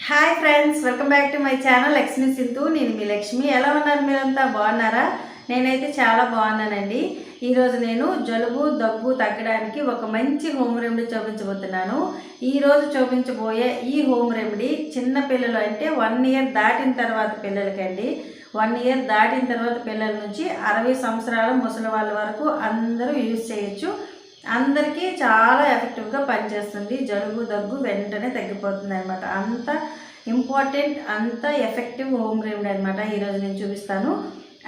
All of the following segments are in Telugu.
Hi friends, welcome back to my channel Lakshmi Sindhu. నేను మీ లక్ష్మి. ఎలా ఉన్నారు? మీరంతా బాగున్నారా? నేనైతే చాలా బాగున్నానండి. ఈరోజు నేను జలుబు దగ్గు తగ్గడానికి ఒక మంచి హోమ్ రెమెడీ చూపించబోతున్నాను. ఈరోజు చూపించబోయే ఈ హోమ్ రెమెడీ చిన్న పిల్లలు అంటే 1 ఇయర్ దాటిన తర్వాత పిల్లలకండి. 1 ఇయర్ దాటిన తర్వాత పిల్లల నుంచి 60 సంవత్సరాల ముసలి వాళ్ళ వరకు అందరూ యూజ్ చేయొచ్చు. అందరికీ చాలా ఎఫెక్టివ్గా పనిచేస్తుంది. జలుబు దగ్గు వెంటనే తగ్గిపోతుంది అనమాట. అంత ఇంపార్టెంట్, అంత ఎఫెక్టివ్ హోమ్ రెమెడీ అనమాట ఈరోజు నేను చూపిస్తాను.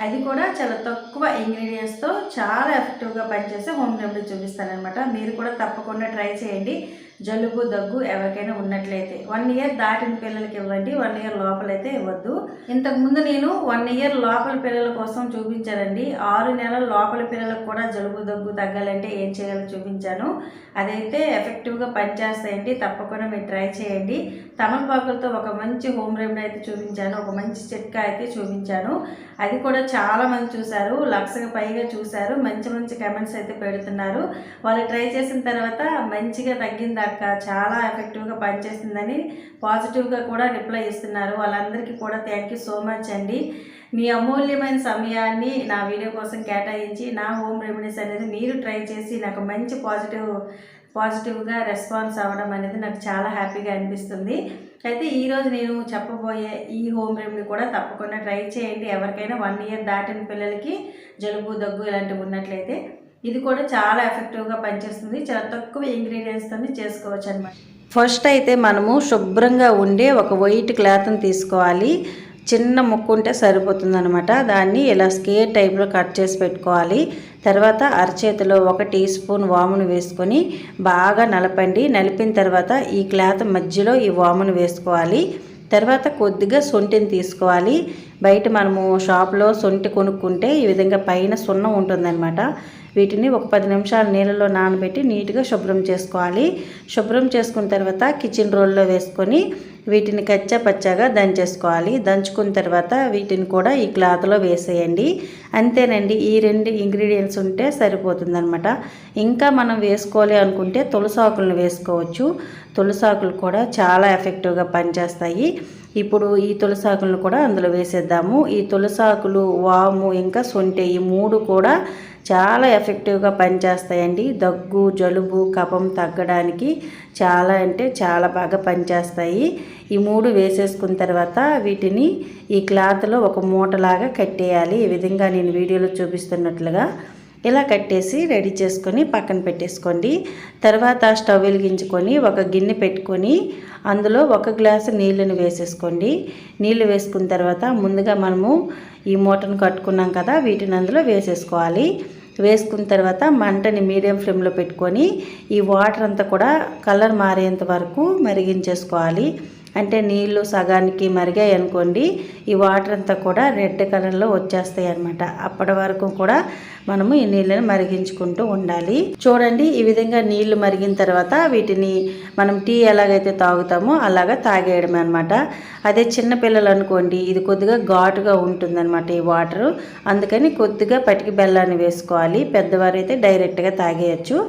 అది కూడా చాలా తక్కువ ఇంగ్రీడియంట్స్తో చాలా ఎఫెక్టివ్గా పనిచేసే హోమ్ రెమెడీ చూపిస్తాను అనమాట. మీరు కూడా తప్పకుండా ట్రై చేయండి. జలుబు దగ్గు ఎవరికైనా ఉన్నట్లయితే 1 ఇయర్ దాటిన పిల్లలకి ఇవ్వండి, 1 ఇయర్ లోపలైతే ఇవ్వద్దు. ఇంతకుముందు నేను 1 ఇయర్ లోపల పిల్లల కోసం చూపించానండి. 6 నెలల లోపల పిల్లలకు కూడా జలుబు దగ్గు తగ్గాలంటే ఏం చేయాలో చూపించాను. అదైతే ఎఫెక్టివ్గా పనిచేస్తాయండి. తప్పకుండా మీరు ట్రై చేయండి. తమలపాకులతో ఒక మంచి హోమ్ రెమెడీ అయితే చూపించాను, ఒక మంచి చిట్కా అయితే చూపించాను. అది కూడా చాలామంది చూశారు, 1,00,000కి పైగా చూశారు. మంచి మంచి కమెంట్స్ అయితే పెడుతున్నారు. వాళ్ళు ట్రై చేసిన తర్వాత మంచిగా తగ్గింది అక్క, చాలా ఎఫెక్టివ్గా పనిచేస్తుందని పాజిటివ్గా కూడా రిప్లై ఇస్తున్నారు. వాళ్ళందరికీ కూడా థ్యాంక్ యూ సో మచ్ అండి. మీ అమూల్యమైన సమయాన్ని నా వీడియో కోసం కేటాయించి నా హోమ్ రెమెడీస్ అనేది మీరు ట్రై చేసి నాకు మంచి పాజిటివ్గా రెస్పాన్స్ అవ్వడం అనేది నాకు చాలా హ్యాపీగా అనిపిస్తుంది. అయితే ఈరోజు నేను చెప్పబోయే ఈ హోమ్ రెమెడీ కూడా తప్పకుండా ట్రై చేయండి. ఎవరికైనా 1 ఇయర్ దాటిన పిల్లలకి జలుబు దగ్గు ఇలాంటివి ఉన్నట్లయితే ఇది కూడా చాలా ఎఫెక్టివ్గా పనిచేస్తుంది. చాలా తక్కువ ఇంగ్రీడియంట్స్తో చేసుకోవచ్చు అనమాట. ఫస్ట్ అయితే మనము శుభ్రంగా ఉండే ఒక వైట్ క్లాత్ని తీసుకోవాలి. చిన్న ముక్కు ఉంటే సరిపోతుంది అనమాట. దాన్ని ఇలా స్కేర్ టైప్లో కట్ చేసి పెట్టుకోవాలి. తర్వాత అరచేతిలో 1 టీ స్పూన్ వామును వేసుకొని బాగా నలపండి. నలిపిన తర్వాత ఈ క్లాత్ మధ్యలో ఈ వామును వేసుకోవాలి. తర్వాత కొద్దిగా సొంటిని తీసుకోవాలి. బయట మనము షాప్లో సొంటి కొనుక్కుంటే ఈ విధంగా పైన సున్నం ఉంటుందన్నమాట. వీటిని ఒక 10 నిమిషాలు నీళ్ళలో నానబెట్టి నీట్గా శుభ్రం చేసుకోవాలి. శుభ్రం చేసుకున్న తర్వాత కిచెన్ రోల్లో వేసుకొని వీటిని కచ్చా పచ్చాగా దంచేసుకోవాలి. దంచుకున్న తర్వాత వీటిని కూడా ఈ క్లాత్లో వేసేయండి. అంతేనండి, ఈ 2 ఇంగ్రీడియంట్స్ ఉంటే సరిపోతుందన్నమాట. ఇంకా మనం వేసుకోవాలి అనుకుంటే తులసాకులను వేసుకోవచ్చు. తులసాకులు కూడా చాలా ఎఫెక్టివ్గా పనిచేస్తాయి. ఇప్పుడు ఈ తులసాకులను కూడా అందులో వేసేద్దాము. ఈ తులసాకులు, వాము, ఇంకా సొంటె ఈ 3 కూడా చాలా ఎఫెక్టివ్గా పనిచేస్తాయండి. దగ్గు, జలుబు, కఫం తగ్గడానికి చాలా అంటే చాలా బాగా పనిచేస్తాయి. ఈ 3 వేసేసుకున్న తర్వాత వీటిని ఈ క్లాత్లో ఒక మూటలాగా కట్టేయాలి. ఈ విధంగా నేను వీడియోలో చూపిస్తున్నట్లుగా ఇలా కట్టేసి రెడీ చేసుకొని పక్కన పెట్టేసుకోండి. తర్వాత స్టవ్ వెలిగించుకొని ఒక గిన్నె పెట్టుకొని అందులో 1 గ్లాసు నీళ్ళని వేసేసుకోండి. నీళ్ళు వేసుకున్న తర్వాత ముందుగా మనము ఈ మూటను కట్టుకున్నాం కదా, వీటిని అందులో వేసేసుకోవాలి. వేసుకున్న తర్వాత మంటని మీడియం ఫ్లేమ్లో పెట్టుకొని ఈ వాటర్ అంతా కూడా కలర్ మారేంత వరకు మరిగించేసుకోవాలి. అంటే నీళ్ళు సగానికి మరిగాయి అనుకోండి, ఈ వాటర్ అంతా కూడా రెడ్ కలర్లో వచ్చేస్తాయి అన్నమాట. అప్పటి వరకు కూడా మనము ఈ నీళ్ళని మరిగించుకుంటూ ఉండాలి. చూడండి, ఈ విధంగా నీళ్లు మరిగిన తర్వాత వీటిని మనం టీ ఎలాగైతే తాగుతామో అలాగా తాగేయడమే అనమాట. అదే చిన్నపిల్లలు అనుకోండి, ఇది కొద్దిగా ఘాటుగా ఉంటుందన్నమాట ఈ వాటరు. అందుకని కొద్దిగా పటికి బెల్లాన్ని వేసుకోవాలి. పెద్దవారైతే డైరెక్ట్గా తాగేయచ్చు.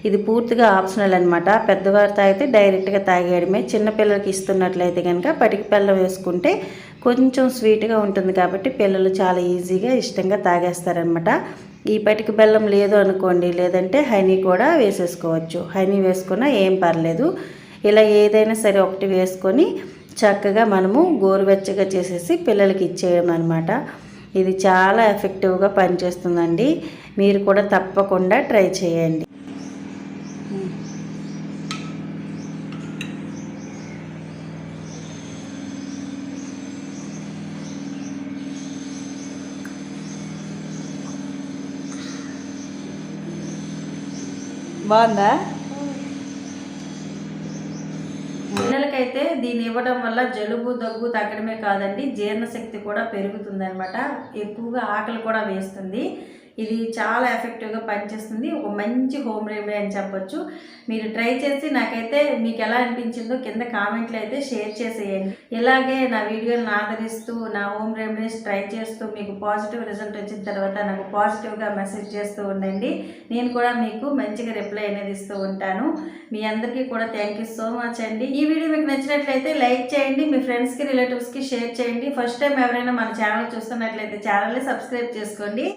ఇది పూర్తిగా ఆప్షనల్ అనమాట. పెద్దవారు తాగితే డైరెక్ట్గా తాగేయడమే. చిన్నపిల్లలకి ఇస్తున్నట్లయితే కనుక పటికి బెల్లం వేసుకుంటే కొంచెం స్వీట్గా ఉంటుంది కాబట్టి పిల్లలు చాలా ఈజీగా ఇష్టంగా తాగేస్తారనమాట. ఈ పటికి బెల్లం లేదు అనుకోండి, లేదంటే హనీ కూడా వేసేసుకోవచ్చు. హనీ వేసుకున్నా ఏం పర్లేదు. ఇలా ఏదైనా సరే ఒకటి వేసుకొని చక్కగా మనము గోరువెచ్చగా చేసేసి పిల్లలకి ఇచ్చేయడం అనమాట. ఇది చాలా ఎఫెక్టివ్గా పనిచేస్తుందండి. మీరు కూడా తప్పకుండా ట్రై చేయండి. బాగుందా? పిల్లలకైతే దీన్ని ఇవ్వడం వల్ల జలుబు దగ్గు తగ్గడమే కాదండి, జీర్ణశక్తి కూడా పెరుగుతుంది అనమాట. ఎక్కువగా ఆకలి కూడా వేస్తుంది. ఇది చాలా ఎఫెక్టివ్గా పనిచేస్తుంది. ఒక మంచి హోమ్ రెమెడీ అని చెప్పొచ్చు. మీరు ట్రై చేసి నాకైతే మీకు ఎలా అనిపించిందో కింద కామెంట్లో అయితే షేర్ చేసేయండి. ఇలాగే నా వీడియోలను ఆదరిస్తూ నా హోమ్ రెమెడీస్ ట్రై చేస్తూ మీకు పాజిటివ్ రిజల్ట్ వచ్చిన తర్వాత నాకు పాజిటివ్గా మెసేజ్ చేస్తూ ఉండండి. నేను కూడా మీకు మంచిగా రిప్లై అనేది ఇస్తూ ఉంటాను. మీ అందరికీ కూడా థ్యాంక్ యూ సో మచ్ అండి. ఈ వీడియో మీకు నచ్చినట్లయితే లైక్ చేయండి, మీ ఫ్రెండ్స్కి రిలేటివ్స్కి షేర్ చేయండి. ఫస్ట్ టైం ఎవరైనా మన ఛానల్ చూస్తున్నట్లయితే ఛానల్ని సబ్స్క్రైబ్ చేసుకోండి.